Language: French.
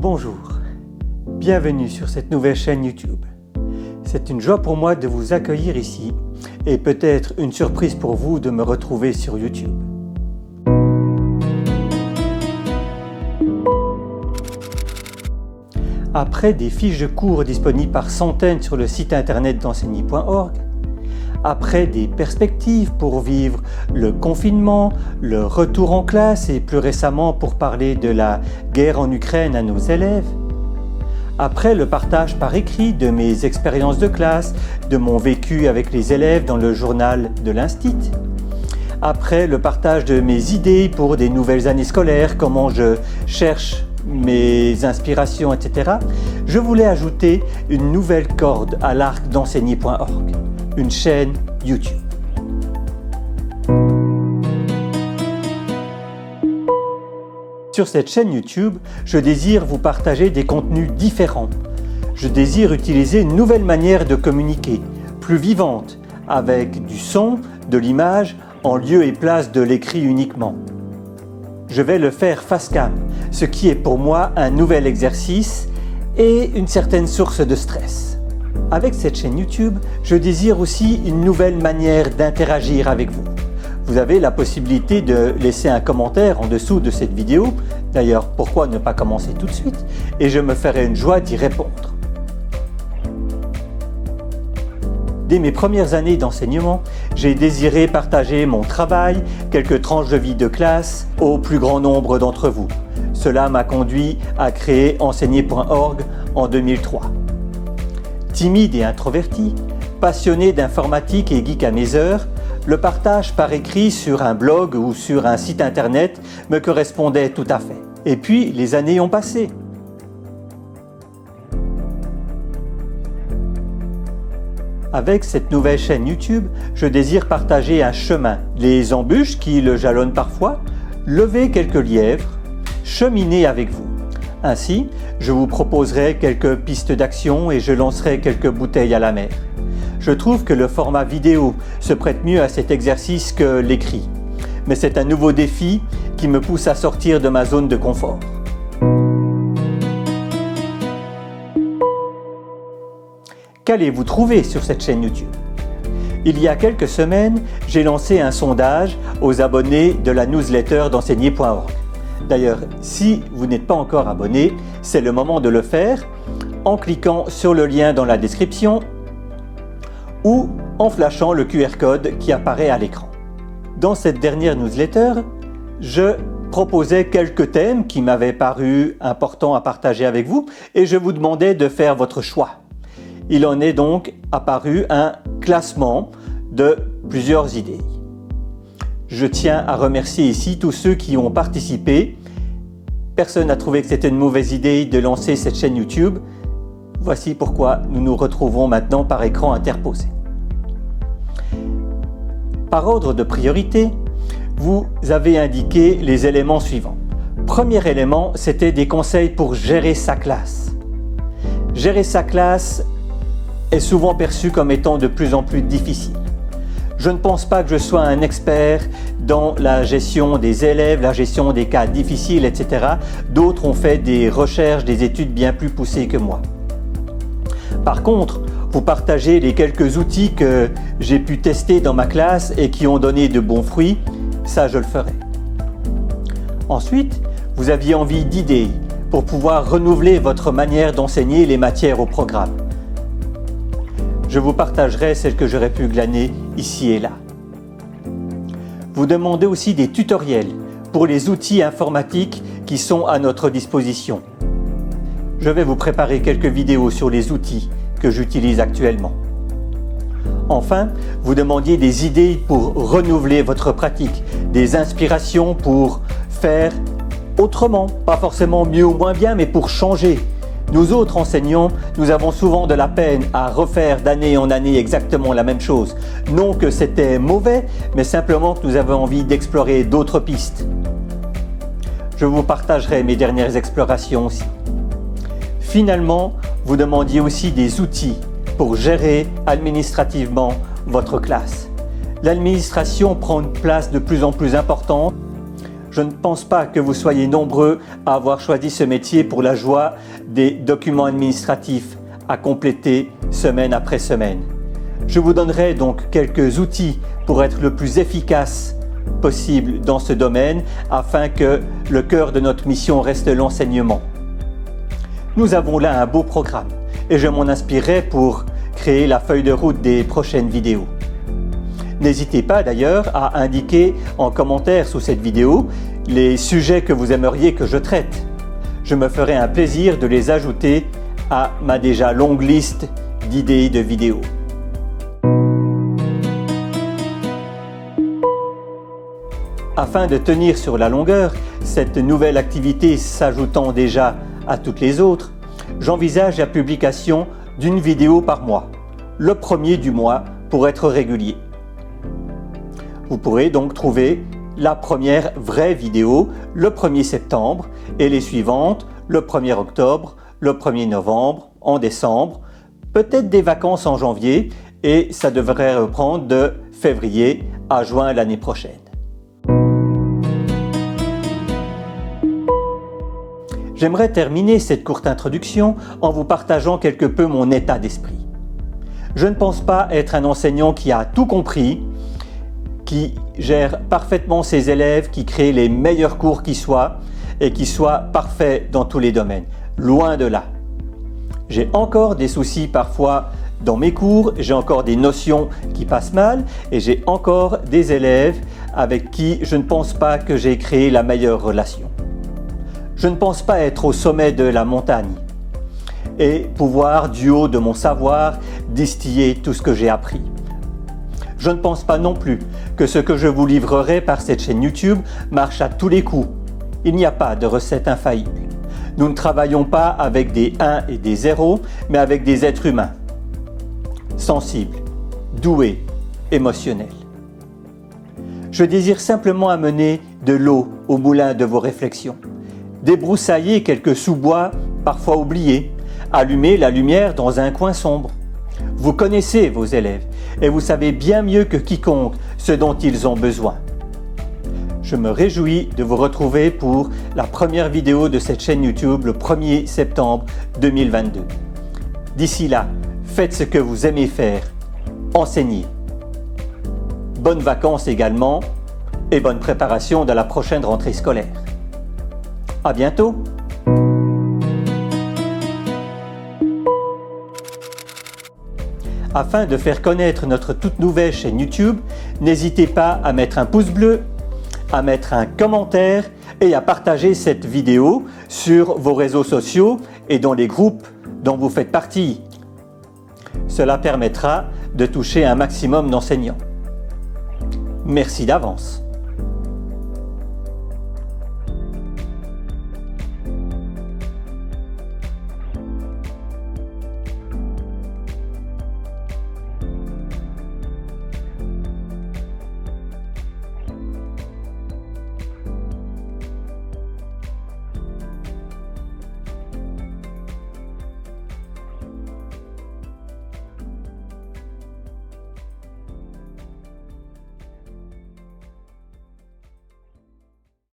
Bonjour, bienvenue sur cette nouvelle chaîne YouTube. C'est une joie pour moi de vous accueillir ici et peut-être une surprise pour vous de me retrouver sur YouTube. Après des fiches de cours disponibles par centaines sur le site internet d'enseigner.org, après des perspectives pour vivre le confinement, le retour en classe et plus récemment pour parler de la guerre en Ukraine à nos élèves, après le partage par écrit de mes expériences de classe, de mon vécu avec les élèves dans le journal de l'Institut, après le partage de mes idées pour des nouvelles années scolaires, comment je cherche mes inspirations, etc., je voulais ajouter une nouvelle corde à l'arc d'enseigner.org, une chaîne YouTube. Sur cette chaîne YouTube, je désire vous partager des contenus différents. Je désire utiliser une nouvelle manière de communiquer, plus vivante, avec du son, de l'image, en lieu et place de l'écrit uniquement. Je vais le faire face cam, ce qui est pour moi un nouvel exercice et une certaine source de stress. Avec cette chaîne YouTube, je désire aussi une nouvelle manière d'interagir avec vous. Vous avez la possibilité de laisser un commentaire en dessous de cette vidéo. D'ailleurs, pourquoi ne pas commencer tout de suite? Et je me ferai une joie d'y répondre. Dès mes premières années d'enseignement, j'ai désiré partager mon travail, quelques tranches de vie de classe, au plus grand nombre d'entre vous. Cela m'a conduit à créer enseigner.org en 2003. Timide et introverti, passionné d'informatique et geek à mes heures, le partage par écrit sur un blog ou sur un site internet me correspondait tout à fait. Et puis, les années ont passé. Avec cette nouvelle chaîne YouTube, je désire partager un chemin, les embûches qui le jalonnent parfois, lever quelques lièvres, cheminer avec vous. Ainsi, je vous proposerai quelques pistes d'action et je lancerai quelques bouteilles à la mer. Je trouve que le format vidéo se prête mieux à cet exercice que l'écrit. Mais c'est un nouveau défi qui me pousse à sortir de ma zone de confort. Qu'allez-vous trouver sur cette chaîne YouTube? Il y a quelques semaines, j'ai lancé un sondage aux abonnés de la newsletter d'enseigner.org. D'ailleurs, si vous n'êtes pas encore abonné, c'est le moment de le faire en cliquant sur le lien dans la description ou en flashant le QR code qui apparaît à l'écran. Dans cette dernière newsletter, je proposais quelques thèmes qui m'avaient paru importants à partager avec vous et je vous demandais de faire votre choix. Il en est donc apparu un classement de plusieurs idées. Je tiens à remercier ici tous ceux qui ont participé. Personne n'a trouvé que c'était une mauvaise idée de lancer cette chaîne YouTube. Voici pourquoi nous nous retrouvons maintenant par écran interposé. Par ordre de priorité, vous avez indiqué les éléments suivants. Premier élément, c'était des conseils pour gérer sa classe. Gérer sa classe est souvent perçu comme étant de plus en plus difficile. Je ne pense pas que je sois un expert dans la gestion des élèves, la gestion des cas difficiles, etc. D'autres ont fait des recherches, des études bien plus poussées que moi. Par contre, vous partagez les quelques outils que j'ai pu tester dans ma classe et qui ont donné de bons fruits, ça je le ferai. Ensuite, vous aviez envie d'idées pour pouvoir renouveler votre manière d'enseigner les matières au programme. Je vous partagerai celles que j'aurais pu glaner ici et là. Vous demandez aussi des tutoriels pour les outils informatiques qui sont à notre disposition. Je vais vous préparer quelques vidéos sur les outils que j'utilise actuellement. Enfin, vous demandiez des idées pour renouveler votre pratique, des inspirations pour faire autrement, pas forcément mieux ou moins bien, mais pour changer. Nous autres enseignants, nous avons souvent de la peine à refaire d'année en année exactement la même chose. Non que c'était mauvais, mais simplement que nous avons envie d'explorer d'autres pistes. Je vous partagerai mes dernières explorations aussi. Finalement, vous demandiez aussi des outils pour gérer administrativement votre classe. L'administration prend une place de plus en plus importante. Je ne pense pas que vous soyez nombreux à avoir choisi ce métier pour la joie des documents administratifs à compléter semaine après semaine. Je vous donnerai donc quelques outils pour être le plus efficace possible dans ce domaine afin que le cœur de notre mission reste l'enseignement. Nous avons là un beau programme et je m'en inspirerai pour créer la feuille de route des prochaines vidéos. N'hésitez pas d'ailleurs à indiquer en commentaire sous cette vidéo les sujets que vous aimeriez que je traite. Je me ferai un plaisir de les ajouter à ma déjà longue liste d'idées de vidéos. Afin de tenir sur la longueur, cette nouvelle activité s'ajoutant déjà à toutes les autres, j'envisage la publication d'une vidéo par mois, le premier du mois pour être régulier. Vous pourrez donc trouver la première vraie vidéo le 1er septembre et les suivantes le 1er octobre, le 1er novembre, en décembre, peut-être des vacances en janvier et ça devrait reprendre de février à juin l'année prochaine. J'aimerais terminer cette courte introduction en vous partageant quelque peu mon état d'esprit. Je ne pense pas être un enseignant qui a tout compris, qui gère parfaitement ses élèves, qui crée les meilleurs cours qui soient et qui soit parfait dans tous les domaines. Loin de là. J'ai encore des soucis parfois dans mes cours, j'ai encore des notions qui passent mal et j'ai encore des élèves avec qui je ne pense pas que j'ai créé la meilleure relation. Je ne pense pas être au sommet de la montagne et pouvoir, du haut de mon savoir, distiller tout ce que j'ai appris. Je ne pense pas non plus que ce que je vous livrerai par cette chaîne YouTube marche à tous les coups. Il n'y a pas de recette infaillible. Nous ne travaillons pas avec des 1 et des 0, mais avec des êtres humains, sensibles, doués, émotionnels. Je désire simplement amener de l'eau au moulin de vos réflexions, débroussailler quelques sous-bois parfois oubliés, allumer la lumière dans un coin sombre. Vous connaissez vos élèves et vous savez bien mieux que quiconque ce dont ils ont besoin. Je me réjouis de vous retrouver pour la première vidéo de cette chaîne YouTube le 1er septembre 2022. D'ici là, faites ce que vous aimez faire, enseignez. Bonnes vacances également et bonne préparation de la prochaine rentrée scolaire. À bientôt! Afin de faire connaître notre toute nouvelle chaîne YouTube, n'hésitez pas à mettre un pouce bleu, à mettre un commentaire et à partager cette vidéo sur vos réseaux sociaux et dans les groupes dont vous faites partie. Cela permettra de toucher un maximum d'enseignants. Merci d'avance.